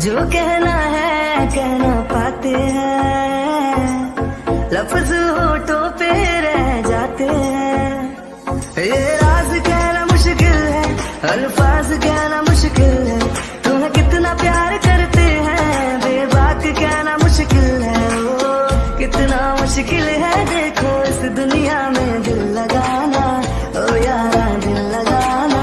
जो कहना है कहना पाते हैं, लफ्ज होठों पे रह जाते हैं। ये राज कहना मुश्किल है, अल्फाज कहना मुश्किल है, तुम्हें कितना प्यार करते हैं बेबाक कहना मुश्किल है। ओ कितना मुश्किल है देखो इस दुनिया में दिल लगाना, ओ यारा दिल लगाना,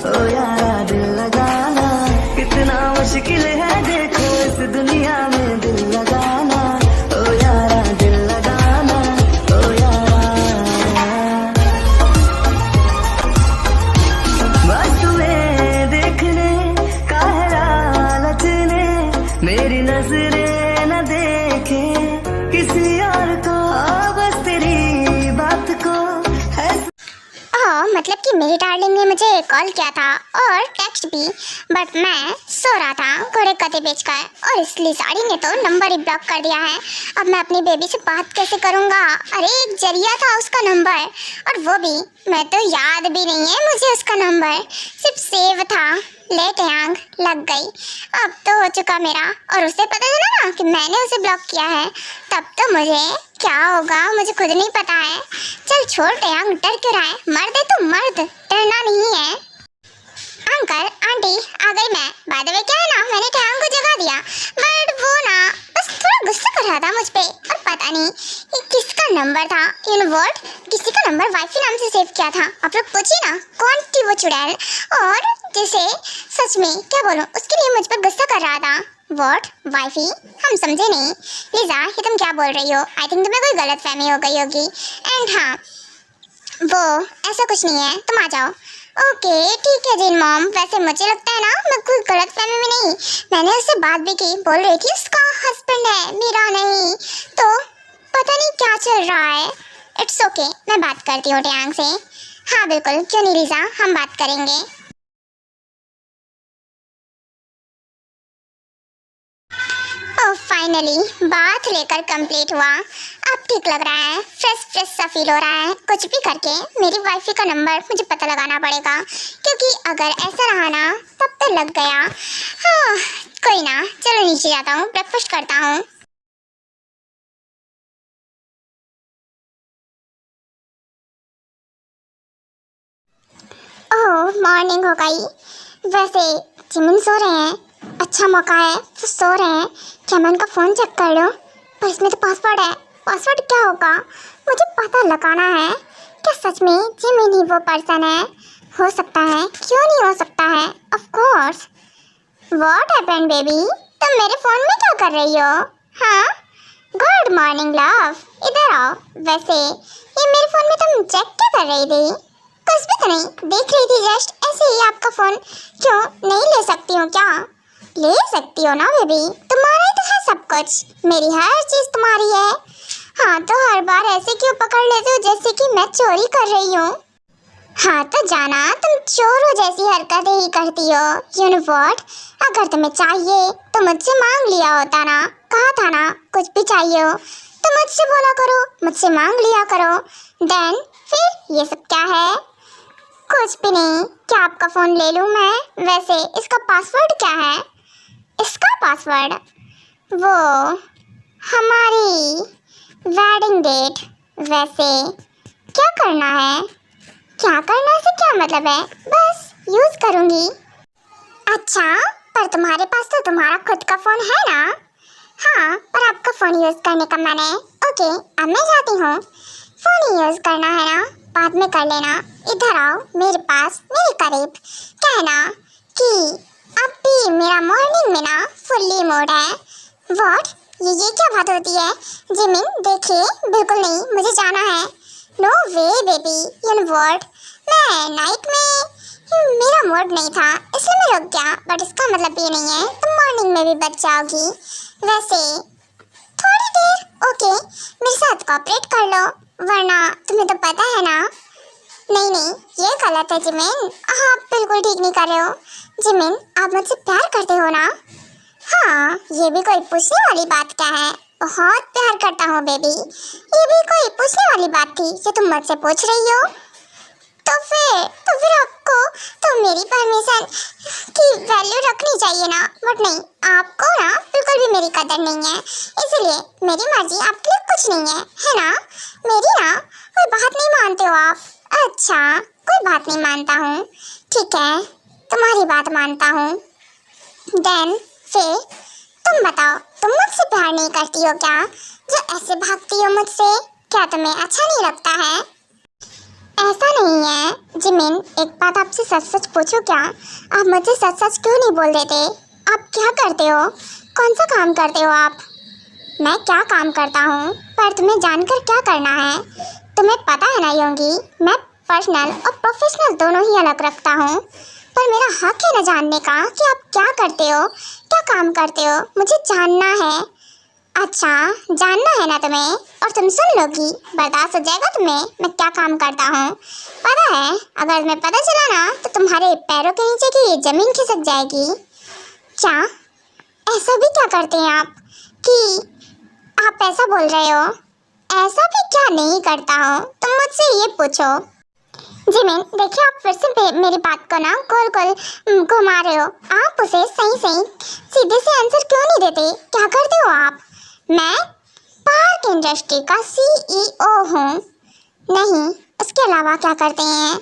ओ यारा दिल लगाना। कितना मुश्किल है देखो इस दुनिया में दिल लगाना, ओ यारा दिल लगाना, ओ यारा। बस तुम्हें देखने का है लालच ने, मेरी नजरें न देखे किसी और को, बस तेरी बात को है। मतलब कि मेरी डार्लिंग ने मुझे कॉल किया था और टेक्स्ट भी, बट मैं सो रहा था घोड़े कते बेचकर, और इसलिए साड़ी ने तो नंबर ही ब्लॉक कर दिया है। अब मैं अपनी बेबी से बात कैसे करूँगा? अरे एक जरिया था उसका नंबर, और वो भी मैं तो याद भी नहीं है मुझे उसका नंबर, सिर्फ सेव था। लेट आंख लग गई, अब तो हो चुका मेरा। और उसे पता चला ना कि मैंने उसे ब्लॉक किया है, तब तो मुझे क्या होगा मुझे खुद नहीं पता है। चल छोड़ आंख, डर क्यों रहा है? मर्द है तो मर्द, डरना नहीं है। अंकल आंटी आ गई मैं। बाय द वे क्या है ना, मैंने टैंग को जगा दिया, बट वो ना बस थोड़ा गुस्सा कर रहा था मुझ पे, और पता नहीं ये किसका नंबर था। यू नो व्हाट, किसी का नंबर वाइफी नाम से सेव किया था। आप लोग पूछिए ना कौन थी वो चुड़ैल, और जिसे सच में क्या बोलूं उसके लिए मुझ पर गुस्सा कर रहा था। What wifey? हम समझे नहीं। लिजा ये तुम क्या बोल रही हो? आई थिंक तुम्हें कोई गलतफहमी हो गई होगी। एंड हाँ वो ऐसा कुछ नहीं है, तुम आ जाओ। ओके ठीक है जिन मॉम, वैसे मुझे लगता है ना मैं कोई गलतफहमी में नहीं, मैंने उससे बात भी की, बोल रही थी उसका हस्बैंड है मेरा नहीं, तो पता नहीं क्या चल रहा है। इट्स ओके मैं बात करती हूँ टैंग से। हाँ बिल्कुल, क्यों नहीं लिजा, हम बात करेंगे। फाइनली बात लेकर कंप्लीट हुआ। अब ठीक लग रहा है, फ्रेश फ्रेश सा फील हो रहा है। कुछ भी करके मेरी वाइफी का नंबर मुझे पता लगाना पड़ेगा, क्योंकि अगर ऐसा रहा ना तब तो लग गया। हाँ कोई ना, चलो नीचे जाता हूँ, ब्रेकफास्ट करता हूँ। ओह मॉर्निंग हो गई। वैसे जिमिन सो रहे हैं, अच्छा मौका है वो सो रहे हैं, क्या मैं उनका फ़ोन चेक कर लूँ? पर इसमें तो पासवर्ड है, पासवर्ड क्या होगा मुझे पता लगाना है। क्या सच में जिमिन ही वो पर्सन है? हो सकता है, क्यों नहीं हो सकता है, of course. What happened baby, तुम मेरे फ़ोन में क्या कर रही हो? हाँ गुड मॉर्निंग लव, इधर आओ। वैसे ये मेरे फ़ोन में तुम चेक क्या कर रही थी? कुछ भी तो नहीं, देख रही थी जस्ट ऐसे ही आपका फ़ोन। क्यों नहीं ले सकती हूँ क्या? ले सकती हो ना बेबी, तुम्हारा ही तो है सब कुछ, मेरी हर चीज़ तुम्हारी है। हाँ तो हर बार ऐसे क्यों पकड़ लेते हो जैसे कि मैं चोरी कर रही हूँ? हाँ तो जाना, तुम चोरों जैसी हरकतें ही करती हो। यू नो व्हाट, अगर तुम्हें चाहिए तो मुझसे मांग लिया होता ना, कहा था ना कुछ भी चाहिए हो तो मुझसे बोला करो, मुझसे मांग लिया करो। देन फिर ये सब क्या है? कुछ भी नहीं। क्या आपका फ़ोन ले लूँ मैं? वैसे इसका पासवर्ड क्या है? इसका पासवर्ड वो हमारी वेडिंग डेट। वैसे क्या करना है? क्या करना से क्या मतलब है, बस यूज़ करूँगी। अच्छा पर तुम्हारे पास तो तुम्हारा खुद का फ़ोन है ना? हाँ पर आपका फ़ोन यूज़ करने का मैंने। ओके अब मैं जाती हूँ, फ़ोन ही यूज़ करना है ना, बाद में कर लेना। इधर आओ मेरे पास, मेरे करीब। कहना कि अब भी मेरा मॉर्निंग में ना फुल्ली मूड है। व्हाट, ये क्या बात होती है? जिमिन देखिए बिल्कुल नहीं, मुझे जाना है। No way baby, you know what, मैं नाइट में मेरा मूड नहीं था इसलिए मैं रुक गया, बट इसका मतलब ये नहीं है तुम मॉर्निंग में भी बच जाओगी। वैसे थोड़ी देर ओके मेरे साथ कोऑपरेट कर लो, वरना तुम्हें तो पता है ना। नहीं नहीं ये गलत है जिमिन, आप बिल्कुल ठीक नहीं कर रहे हो। जिमिन आप मुझसे प्यार करते हो ना? हाँ ये भी कोई पूछने वाली बात क्या है, बहुत प्यार करता हूँ बेबी। ये भी कोई पूछने वाली बात थी जो तुम मुझसे पूछ रही हो? तो फिर आपको तो मेरी परमिशन की वैल्यू रखनी चाहिए ना। बट नहीं, आपको ना बिल्कुल भी मेरी कदर नहीं है, इसलिए मेरी मर्जी आपके लिए कुछ नहीं है ना। मेरी ना कोई बात नहीं मानते हो आप। अच्छा, कोई बात नहीं मानता हूँ, ठीक है, तुम्हारी बात मानता हूँ। देन फिर तुम बताओ, तुम मुझसे प्यार नहीं करती हो क्या? जो ऐसे भागती हो मुझसे, क्या तुम्हें अच्छा नहीं लगता है? ऐसा नहीं है जिमिन, एक बात आपसे सच सच पूछो क्या? आप मुझे सच सच क्यों नहीं बोल देते? आप क्या करते हो? कौन सा काम करते हो आप? मैं क्या काम करता हूँ, पर तुम्हें जानकर क्या करना है? तुम्हें पता है ना योंगी, मैं पर्सनल और प्रोफेशनल दोनों ही अलग रखता हूँ। पर मेरा हक है ना जानने का कि आप क्या करते हो, क्या काम करते हो, मुझे जानना है। अच्छा, जानना है ना तुम्हें, और तुम सुन लोगी, बर्दाश्त हो जाएगा तुम्हें मैं क्या काम करता हूँ। पता है, अगर तुम्हें पता चला ना तो तुम्हारे पैरों के नीचे की जमीन खिसक जाएगी। क्या ऐसा भी क्या करते हैं आप कि आप ऐसा बोल रहे हो? ऐसा भी क्या नहीं करता हूँ, तुम मुझसे ये पूछो। जिमिन, देखिए आप फिर से मेरी बात को ना गोल गोल घुमा रहे हो। आप उसे सही सही सीधे से आंसर क्यों नहीं देते? क्या करते हो आप? मैं पार्क इंडस्ट्री का CEO हूँ। नहीं, उसके अलावा क्या करते हैं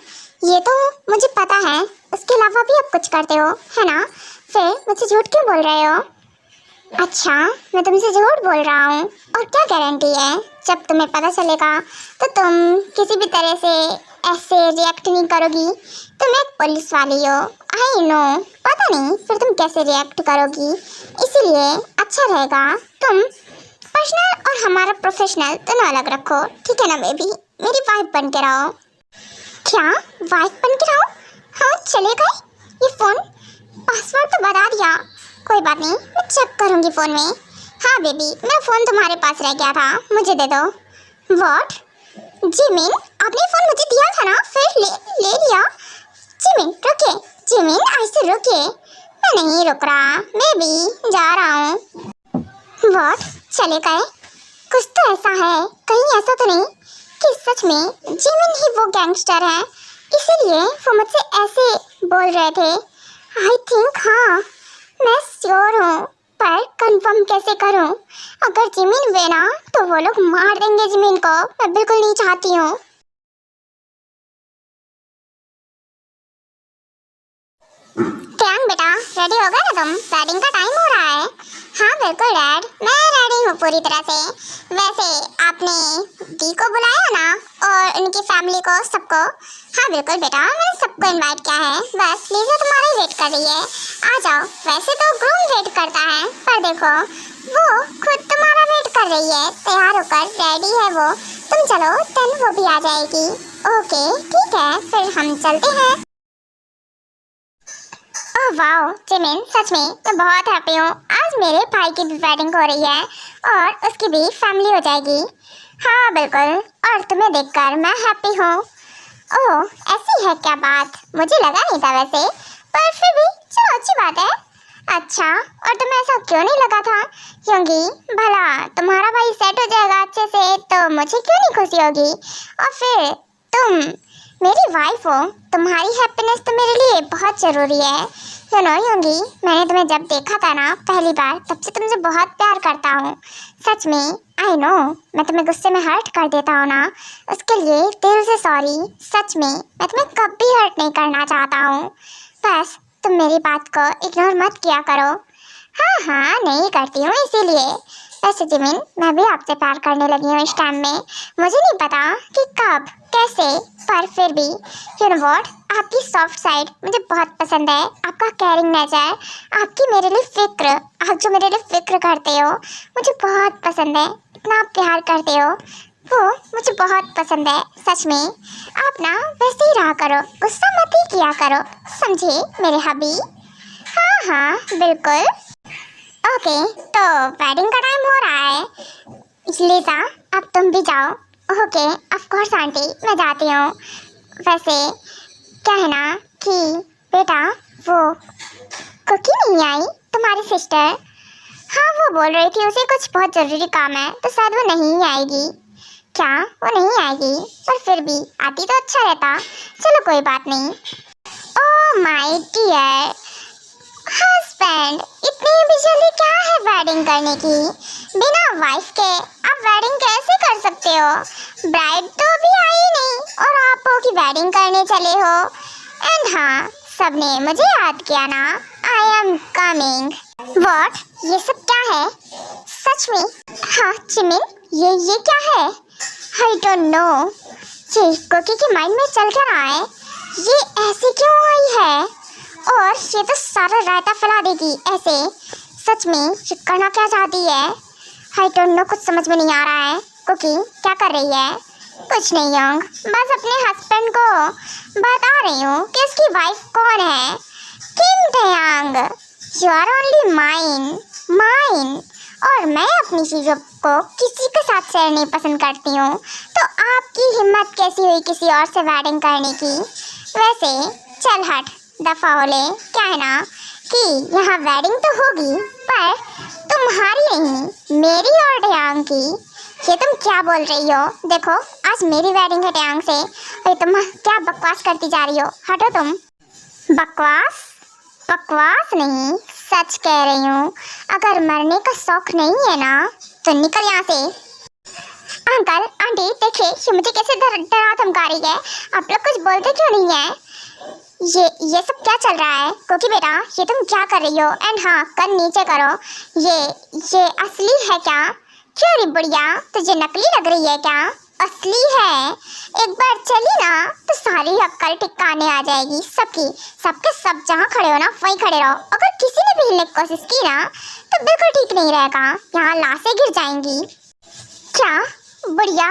ये तो मुझे पता है, उसके अलावा भी आप कुछ करते हो, है ना? फिर मुझसे झूठ क्यों बोल रहे हो? अच्छा, मैं तुमसे झूठ बोल रहा हूँ, और क्या गारंटी है जब तुम्हें पता चलेगा तो तुम किसी भी तरह से ऐसे रिएक्ट नहीं करोगी? तुम एक पुलिस वाली हो, आई नो, पता नहीं फिर तुम कैसे रिएक्ट करोगी, इसीलिए अच्छा रहेगा तुम पर्सनल और हमारा प्रोफेशनल दोनों अलग रखो, ठीक है ना बेबी? मेरी वाइफ बन के रहो। क्या वाइफ बन के रहो? हाँ, चलेगा ये फ़ोन? पासवर्ड तो बता दिया, कोई बात नहीं, मैं चेक करूँगी फ़ोन में। हाँ बेबी, मेरा फ़ोन तुम्हारे पास रह गया था, मुझे दे दो। व्हाट? जिमिन, आपने फ़ोन मुझे दिया था ना, फिर ले लिया? जिमिन रुकिए, जिमिन ऐसे रुकिए, मैं नहीं रुक रहा, मैं भी जा रहा हूँ। व्हाट? चले गए? कुछ तो ऐसा है, कहीं ऐसा तो नहीं कि सच में जिमिन ही वो गैंगस्टर है, इसीलिए वो मुझसे ऐसे बोल रहे थे? आई थिंक हाँ, मैं श्योर हूँ, पर कंफर्म कैसे करूँ? अगर जिमिन वे ना तो वो लोग मार देंगे जिमिन को, मैं बिल्कुल नहीं चाहती हूँ। क्या बेटा, रेडी हो गए ना तुम? वेडिंग का टाइम हो रहा है। हाँ बिल्कुल डैड, मैं रेडी हूँ पूरी तरह से। वैसे आपने दी को बुलाया ना, और उनकी फैमिली को, सबको? हाँ बिल्कुल बेटा, मैंने सबको इनवाइट किया है, बस लीजा तुम्हारा ही वेट कर रही है, आ जाओ। वैसे तो ग्रूम वेट करता है, पर देखो वो खुद तुम्हारा वेट कर रही है, तैयार होकर रेडी है वो। तुम चलो, देन वो भी आ जाएगी। ओके ठीक है, फिर हम चलते हैं। ओह वाओ जिमिन, सच में मैं बहुत हैप्पी हूँ। आज मेरे भाई की भी वेडिंग हो रही है और उसकी भी फैमिली हो जाएगी। हाँ बिल्कुल, और तुम्हें देखकर मैं हैप्पी हूँ। ओह ऐसी है क्या बात? मुझे लगा नहीं था वैसे, पर फिर भी चलो अच्छी बात है। अच्छा, और तुम्हें ऐसा क्यों नहीं लगा था? क्योंकि भला तुम्हारा भाई सेट हो जाएगा अच्छे से तो मुझे क्यों नहीं खुशी होगी? और फिर तुम मेरी वाइफ हो, तुम्हारी हैप्पीनेस तो मेरे लिए बहुत ज़रूरी है। सुनो योंगी, मैंने तुम्हें जब देखा था ना पहली बार, तब से तुमसे बहुत प्यार करता हूँ। सच में, आई नो, मैं तुम्हें गुस्से में हर्ट कर देता हूँ ना, उसके लिए दिल से सॉरी। सच में मैं तुम्हें कभी हर्ट नहीं करना चाहता हूँ, बस तुम मेरी बात को इग्नोर मत किया करो। हाँ हाँ, नहीं करती हूँ इसीलिए। वैसे जिमिन, मैं भी आपसे प्यार करने लगी हूँ इस टाइम में। मुझे नहीं पता कि कब कैसे, पर फिर भी यू नो व्हाट, आपकी सॉफ्ट साइड मुझे बहुत पसंद है। आपका केयरिंग नेचर, आपकी मेरे लिए फिक्र, आप जो मेरे लिए फिक्र करते हो मुझे बहुत पसंद है। इतना प्यार करते हो वो मुझे बहुत पसंद है। सच में आप ना वैसे ही रहा करो, गुस्सा मत ही किया करो, समझे मेरे हबी? हाँ हाँ बिल्कुल। ओके, तो वेडिंग का टाइम हो रहा है, लीजा अब तुम भी जाओ। ओके ऑफ कोर्स आंटी, मैं जाती हूँ। वैसे क्या है ना कि बेटा वो कुकी नहीं आई, तुम्हारी सिस्टर? हाँ, वो बोल रही थी उसे कुछ बहुत ज़रूरी काम है तो शायद वो नहीं आएगी। क्या वो नहीं आएगी? पर फिर भी आती तो अच्छा रहता। चलो कोई बात नहीं। ओह माय डियर हस्बैंड, इतनी भी जल्दी क्या है वेडिंग करने की? बिना वाइफ के आप वेडिंग कैसे कर सकते हो? ब्राइड तो अभी आई नहीं और आप हो कि वेडिंग करने चले हो। एंड हाँ, सबने मुझे याद किया ना, आई एम कमिंग। व्हाट? ये सब क्या है? सच में? हाँ जिमिन, ये क्या है? I don't know. ये कुकी के माइंड में चल क्या रहा है? ये ऐसे क्यों आई है? और ये तो सारा रायता फैला देगी ऐसे। सच में ये करना क्या चाहती है? आई डोंट नो, कुछ समझ में नहीं आ रहा है। कुकी क्या कर रही है? कुछ नहीं योंग, बस अपने हस्बैंड को बता रही हूँ कि इसकी वाइफ कौन है। किम टयांग, यू आर ओनली माइन। और मैं अपनी चीज़ों को किसी के साथ शेयर नहीं पसंद करती हूँ, तो आपकी हिम्मत कैसी हुई किसी और से वेडिंग करने की? वैसे चल हट, दफा हो ले। क्या है ना कि यहाँ वेडिंग तो होगी, पर तुम्हारी नहीं, मेरी और टयांग की। ये तुम क्या बोल रही हो? देखो आज मेरी वेडिंग है टयांग से, और तुम क्या बकवास करती जा रही हो? हटो तुम। बकवास नहीं, सच कह रही हूँ। अगर मरने का शौक नहीं है ना तो निकल यहाँ से। अंकल आंटी देखिए, ये मुझे कैसे डरा धमका रही है। आप लोग कुछ बोलते क्यों नहीं है? ये सब क्या चल रहा है? क्योंकि बेटा ये तुम क्या कर रही हो? एंड हाँ, कर नीचे करो। ये असली है क्या? क्यों रे बुढ़िया, तुझे नकली लग रही है क्या? असली है। एक बार चली ना तो सारी अक्ल टिकाने आ जाएगी सबकी। सबके सब जहाँ खड़े हो ना वहीं खड़े रहो। अगर किसी ने भी हिलने की कोशिश की ना तो बिल्कुल ठीक नहीं रहेगा, यहाँ लाशें गिर जाएंगी। क्या बुढ़िया?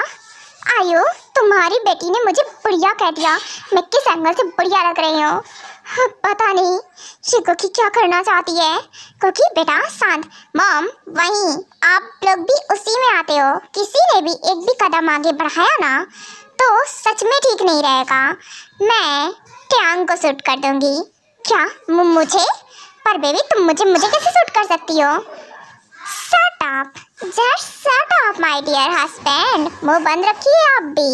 आयो, तुम्हारी बेटी ने मुझे बुढ़िया कह दिया। मैं किस एंगल से बुढ़िया लग रही हूँ? पता नहीं शिको की क्या करना चाहती है। क्योंकि बेटा शांत। मॉम वहीं, आप लोग भी उसी में आते हो। किसी ने भी एक भी कदम आगे बढ़ाया ना तो सच में ठीक नहीं रहेगा। मैं टयांग को शूट कर दूंगी। क्या मुझे? पर बेबी तुम मुझे कैसे शूट कर सकती हो? Shut up, just shut up my dear husband. मुंह बंद रखिए आप भी।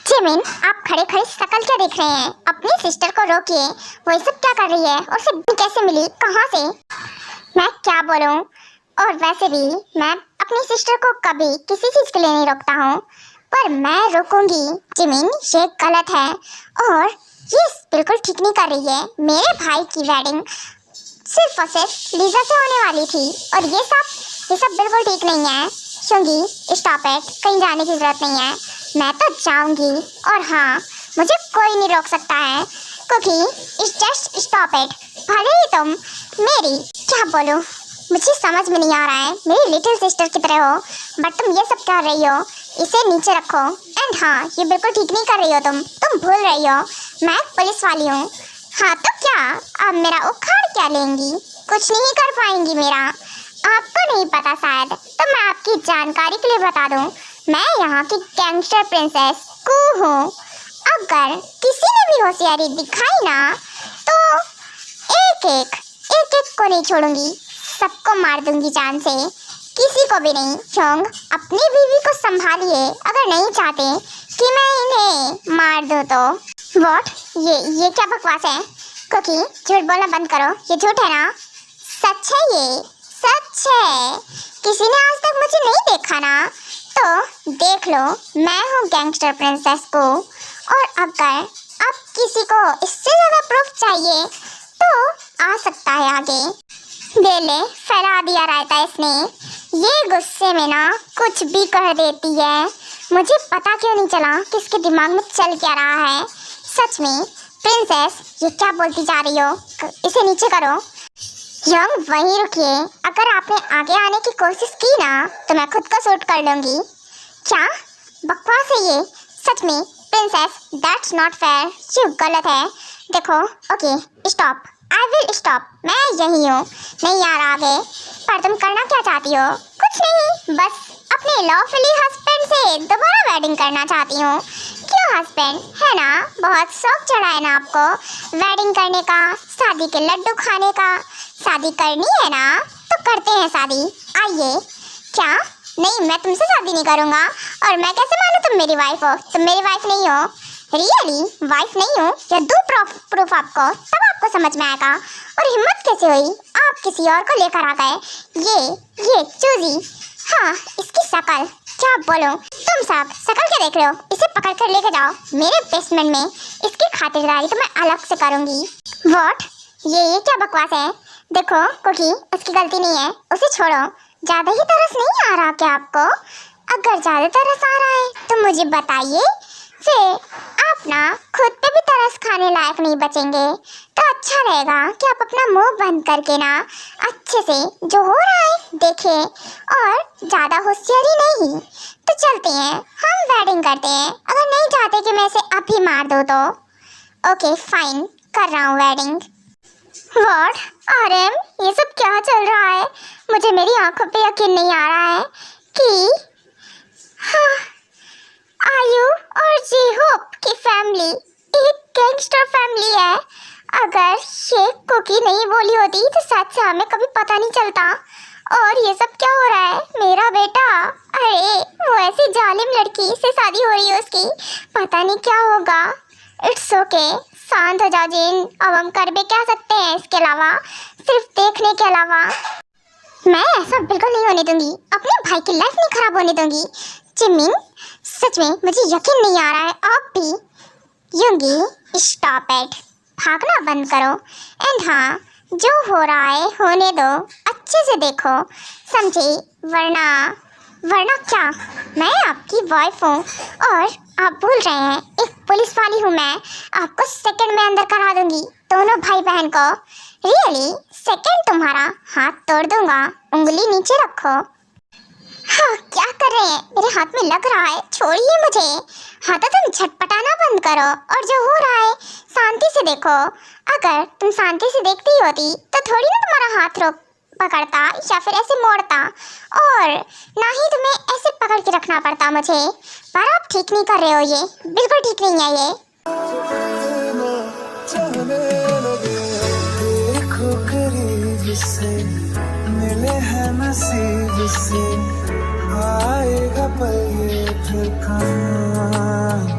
जिमिन, आप खड़े खड़े शकल क्या देख रहे हैं? अपनी सिस्टर को रोकिए, वो सब क्या कर रही है? और सिर्फ कैसे मिली, कहाँ से? मैं क्या बोलूँ? और वैसे भी मैं अपनी सिस्टर को कभी किसी चीज़ के लिए नहीं रोकता हूँ, पर मैं रोकूंगी। जिमिन ये गलत है और ये बिल्कुल ठीक नहीं कर रही है। मेरे भाई की वेडिंग सिर्फ और सिर्फ लीजा से होने वाली थी और ये सब बिल्कुल ठीक नहीं है। शूंगी स्टॉप इट, कहीं जाने की जरूरत नहीं है। मैं तो जाऊंगी और हाँ, मुझे कोई नहीं रोक सकता है। क्योंकि जस्ट स्टॉप इट। भले ही तुम मेरी क्या बोलूँ, मुझे समझ में नहीं आ रहा है। मेरी लिटिल सिस्टर की तरह हो, बट तुम ये सब कर रही हो। इसे नीचे रखो। एंड हाँ, ये बिल्कुल ठीक नहीं कर रही हो तुम भूल रही हो मैं पुलिस वाली हूँ। हाँ तो क्या अब मेरा उखाड़ क्या लेंगी? कुछ नहीं कर पाएंगी मेरा। आपको नहीं पता शायद, तो मैं आपकी जानकारी के लिए बता दूं, मैं यहाँ की गैंगस्टर प्रिंसेस कू हूँ। अगर किसी ने भी होशियारी दिखाई ना तो एक एक को नहीं छोड़ूंगी, सबको मार दूंगी जान से, किसी को भी नहीं। चोंग, अपनी बीवी को संभालिए अगर नहीं चाहते कि मैं इन्हें मार दूँ तो। व्हाट? ये क्या बकवास है? क्योंकि झूठ बोलना बंद करो, ये झूठ है ना? सच है, ये सच है। किसी ने आज तक मुझे नहीं देखा ना तो देख लो, मैं हूँ गैंगस्टर प्रिंसेस को। और अगर अब किसी को इससे ज़्यादा प्रूफ चाहिए तो आ सकता है आगे। बेले फैला दिया रहता है इसने। ये गुस्से में ना कुछ भी कर देती है। मुझे पता क्यों नहीं चला कि इसके दिमाग में चल क्या रहा है। सच में प्रिंसेस, ये क्या बोलती जा रही हो? इसे नीचे करो। यंग वहीं रुकिए। अगर आपने आगे आने की कोशिश की ना तो मैं खुद को शूट कर लूँगी। क्या बकवास है ये? सच में प्रिंसेस, दैट्स नॉट फेयर। ये गलत है। देखो, okay stop, I will stop. मैं यही हूँ, नहीं आ रहा आगे। पर तुम करना क्या चाहती हो? कुछ नहीं, बस अपने लॉफुली हस्बैंड से दोबारा वेडिंग करना चाहती हूँ। क्यों हस्बैंड, है ना? बहुत शौक चढ़ा है ना आपको वेडिंग करने का, शादी के लड्डू खाने का। शादी करनी है ना तो करते हैं शादी। आइए। क्या नहीं, मैं तुमसे शादी नहीं करूंगा। और मैं कैसे मानूं तुम मेरी वाइफ हो? तुम मेरी वाइफ नहीं हो। रियली वाइफ नहीं हो? या दूं प्रूफ आपको, तब आपको समझ में आएगा। और हिम्मत कैसे हुई, आप किसी और को लेकर आ गए। ये चूजी, हाँ इसकी शक्ल, क्या बोलूं। तुम सब शक्ल क्या देख रहे हो? इसे पकड़ कर लेके जाओ मेरे बेसमेंट में। इसकी खातिरदारी तो मैं अलग से करूंगी। व्हाट? ये क्या बकवास है? देखो कुकी, उसकी गलती नहीं है, उसे छोड़ो। ज्यादा ही तरस नहीं आ रहा क्या आपको? अगर ज्यादा तरस आ रहा है तो मुझे बताइए, फिर आप ना खुद पे भी तरस खाने लायक नहीं बचेंगे। तो अच्छा रहेगा कि आप अपना मुंह बंद करके ना अच्छे से जो हो रहा है देखें, और ज्यादा होशियारी नहीं। तो चलते हैं, हम वेडिंग करते हैं। अगर नहीं चाहते कि मैं इसे अभी मार दूँ तो ओके फाइन, कर रहा हूँ वेडिंग। व्हाट? आर्यन, ये सब क्या चल रहा है? मुझे मेरी आंखों पे यकीन नहीं आ रहा है कि हाँ, आयु और जी होप की फैमिली एक गैंगस्टर फैमिली है। अगर ये कुकी नहीं बोली होती तो सच से हमें कभी पता नहीं चलता। और ये सब क्या हो रहा है? मेरा बेटा, अरे वो ऐसी जालिम लड़की से शादी हो रही है उसकी, पता नहीं क्या होगा। इट्स ओके, शांत हो जाओ जिन। अब हम कर भी क्या सकते हैं इसके अलावा, सिर्फ देखने के अलावा। मैं ऐसा बिल्कुल नहीं होने दूंगी, अपने भाई की लाइफ नहीं खराब होने दूंगी। जिमिन, सच में मुझे यकीन नहीं आ रहा है आप भी। युंगी, स्टॉप इट, भागना बंद करो। एंड हाँ, जो हो रहा है होने दो, अच्छे से देखो, समझे? वरना क्या? मैं आपकी वाइफ हूँ और आप भूल रहे हैं एक पुलिस वाली हूँ मैं। आपको सेकंड में अंदर करा दूंगी दोनों भाई बहन को। रियली सेकंड तुम्हारा हाथ तोड़ दूंगा, उंगली नीचे रखो। हाँ, क्या कर रहे हैं? मेरे हाथ में लग रहा है, छोड़िए मुझे। हाँ तो तुम झटपटाना बंद करो और जो हो रहा है शांति से देखो। अगर तुम शांति से देखती होती तो थोड़ी ना तुम्हारा हाथ रोक पकड़ता या फिर ऐसे मोड़ता, और ना ही तुम्हें ऐसे पकड़ के रखना पड़ता मुझे। पर आप ठीक नहीं कर रहे हो, ये बिल्कुल ठीक नहीं है ये। देखो करीब से, मिले हैं नसीब से, आएगा पल ये फिर कहाँ।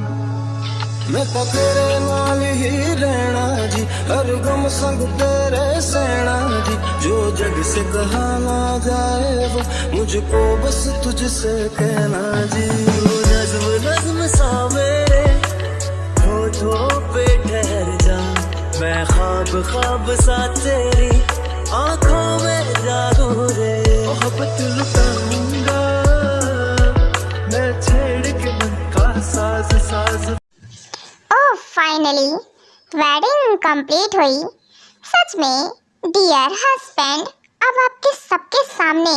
मैं तो तेरे नाल ही रहना जी, हर गम संग तेरे सहना जी। जो जग से कहा ना जाए वो मुझको बस तुझसे कहना जी। वो नज्म सा मेरे होठों पे ठहर जा, मैं ख्वाब सा तेरी आंखों में जादू रे। मोहब्बत लुटाऊंगा मैं, छेड़ के मन का साज। ओह फाइनली वेडिंग कंप्लीट हुई। सच में डियर हस्बैंड, अब आपके सबके सामने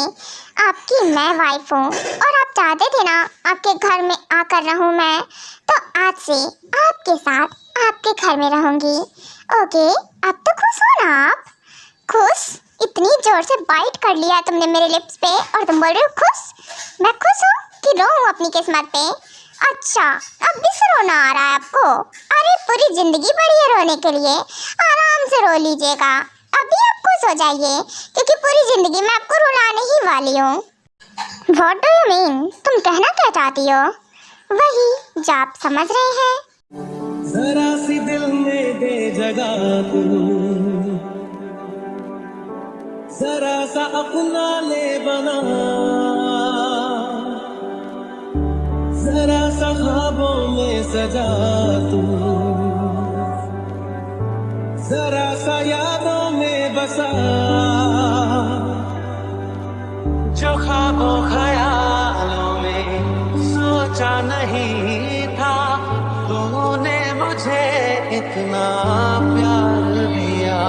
आपकी मैं वाइफ हूँ, और आप चाहते थे ना आपके घर में आकर रहूँ मैं, तो आज से आपके साथ आपके घर में रहूँगी। ओके, अब तो खुश हो ना आप? खुश? इतनी जोर से बाइट कर लिया तुमने मेरे लिप्स पे और तुम बोल रहे हो खुश? मैं खुश हूँ कि रोऊँ अपनी किस्मत पे? अच्छा, अब भी से रोना आ रहा है आपको? अरे पूरी जिंदगी पड़ी है रोने के लिए, आराम से रो लीजिएगा। अभी आप खुश हो जाइए, क्योंकि पूरी जिंदगी मैं आपको रुलाने ही वाली हूँ। What do you mean? तुम कहना क्या चाहती हो? वही जो आप समझ रहे हैं। जरा सी दिल में दे जगह तू, जरा सा अपना ले बना, जरा सा ख्वाबों में सजा तू, जरा सा यादों में बसा। जो ख्वाबों ख्यालों में सोचा नहीं था, तूने मुझे इतना प्यार दिया।